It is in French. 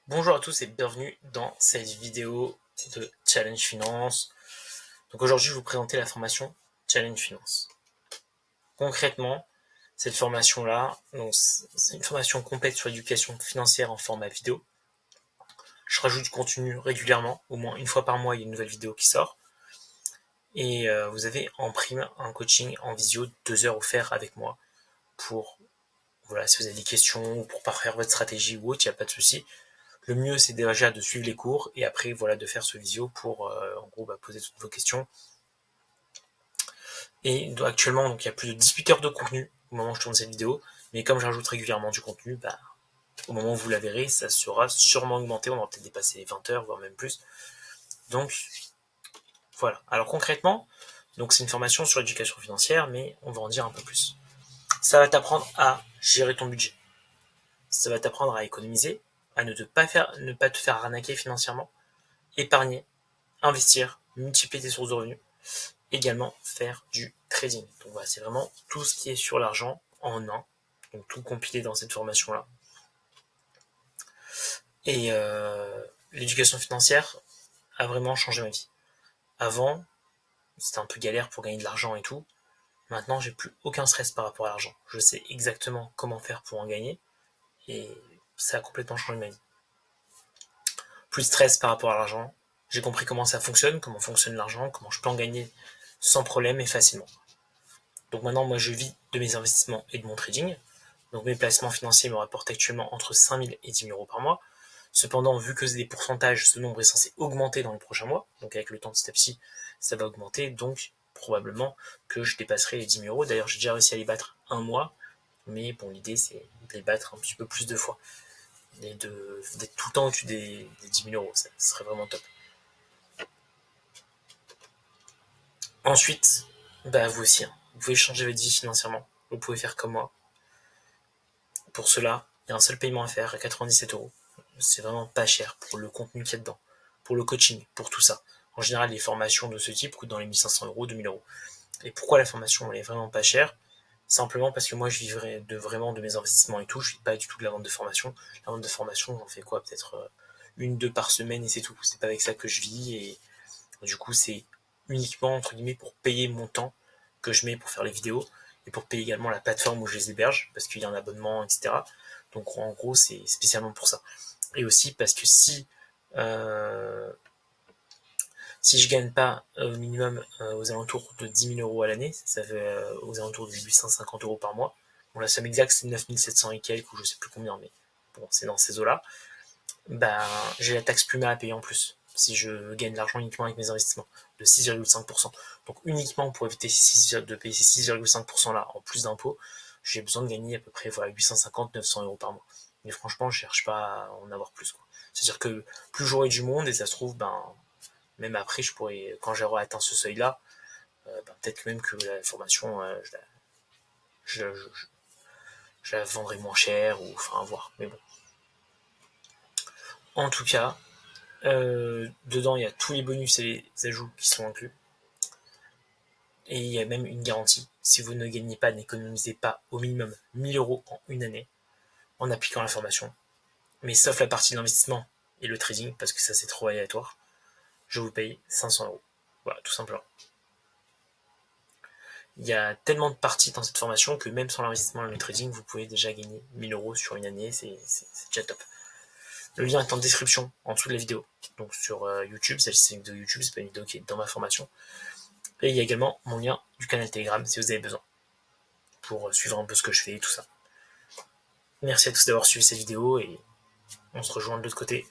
Bonjour à tous et bienvenue dans cette vidéo de Challenge Finance. Donc aujourd'hui, je vais vous présenter la formation Challenge Finance. Concrètement, cette formation-là, c'est une formation complète sur l'éducation financière en format vidéo. Je rajoute du contenu régulièrement, au moins une fois par mois, il y a une nouvelle vidéo qui sort. Et vous avez en prime un coaching en visio de 2 heures offert avec moi pour, voilà, si vous avez des questions ou pour parfaire votre stratégie ou autre, il n'y a pas de souci. Le mieux, c'est déjà de suivre les cours et après, voilà, de faire ce visio pour, en gros, poser toutes vos questions. Et actuellement, donc, il y a plus de 18 heures de contenu au moment où je tourne cette vidéo. Mais comme j'ajoute régulièrement du contenu, au moment où vous la verrez, ça sera sûrement augmenté. On aura peut-être dépassé les 20 heures, voire même plus. Donc, voilà. Alors concrètement, donc c'est une formation sur l'éducation financière, mais on va en dire un peu plus. Ça va t'apprendre à gérer ton budget. Ça va t'apprendre à économiser, à ne pas te faire arnaquer financièrement, épargner, investir, multiplier tes sources de revenus, également faire du trading. Donc voilà, c'est vraiment tout ce qui est sur l'argent en un, donc tout compilé dans cette formation-là. Et l'éducation financière a vraiment changé ma vie. Avant, c'était un peu galère pour gagner de l'argent et tout. Maintenant, j'ai plus aucun stress par rapport à l'argent. Je sais exactement comment faire pour en gagner et ça a complètement changé ma vie. Plus de stress par rapport à l'argent. J'ai compris comment ça fonctionne, comment fonctionne l'argent, comment je peux en gagner sans problème et facilement. Donc maintenant, moi, je vis de mes investissements et de mon trading. Donc mes placements financiers me rapportent actuellement entre 5 000 et 10 000 euros par mois. Cependant, vu que c'est des pourcentages, ce nombre est censé augmenter dans les prochains mois. Donc avec le temps, petit à petit, ça va augmenter. Donc probablement que je dépasserai les 10 000 euros. D'ailleurs, j'ai déjà réussi à les battre un mois. Mais bon, l'idée, c'est de les battre un petit peu plus de fois. Et d'être tout le temps au-dessus des 10 000 euros. Ça serait vraiment top. Ensuite, vous aussi, hein, vous pouvez changer votre vie financièrement. Vous pouvez faire comme moi. Pour cela, il y a un seul paiement à faire à 97 euros. C'est vraiment pas cher pour le contenu qu'il y a dedans, pour le coaching, pour tout ça. En général, les formations de ce type coûtent dans les 1500 euros, 2000 euros. Et pourquoi la formation elle est vraiment pas chère? Simplement parce que moi je vivrais vraiment de mes investissements et tout, je vis pas du tout de la vente de formation. La vente de formation, j'en fais quoi? Peut-être une, deux par semaine et c'est tout. C'est pas avec ça que je vis et du coup c'est uniquement entre guillemets pour payer mon temps que je mets pour faire les vidéos et pour payer également la plateforme où je les héberge parce qu'il y a un abonnement, etc. Donc en gros c'est spécialement pour ça. Et aussi parce que euh, si je gagne pas au minimum aux alentours de 10 000 euros à l'année, ça fait aux alentours de 850 euros par mois. Bon, la somme exacte c'est 9 700 et quelques ou je sais plus combien, mais bon, c'est dans ces eaux-là. J'ai la taxe Pluma à payer en plus si je gagne de l'argent uniquement avec mes investissements de 6,5%. Donc uniquement pour éviter de payer ces 6,5% là en plus d'impôts, j'ai besoin de gagner à peu près 850-900 euros par mois. Mais franchement, je cherche pas à en avoir plus. C'est-à-dire que plus j'aurai du monde et ça se trouve, même après, je pourrais, quand j'aurai atteint ce seuil-là, peut-être même que la formation, je la vendrai moins cher ou enfin à voir. Mais bon. En tout cas, dedans, il y a tous les bonus et les ajouts qui sont inclus. Et il y a même une garantie. Si vous ne gagnez pas, n'économisez pas au minimum 1000 euros en une année en appliquant la formation. Mais sauf la partie d'investissement et le trading, parce que ça c'est trop aléatoire, je vous paye 500 euros. Voilà, tout simplement. Il y a tellement de parties dans cette formation que même sans l'investissement et le trading, vous pouvez déjà gagner 1000 euros sur une année, c'est déjà top. Le lien est en description en dessous de la vidéo. Donc sur YouTube, celle-ci c'est une vidéo YouTube, c'est pas une vidéo qui est dans ma formation. Et il y a également mon lien du canal Telegram si vous avez besoin pour suivre un peu ce que je fais et tout ça. Merci à tous d'avoir suivi cette vidéo et on se rejoint de l'autre côté.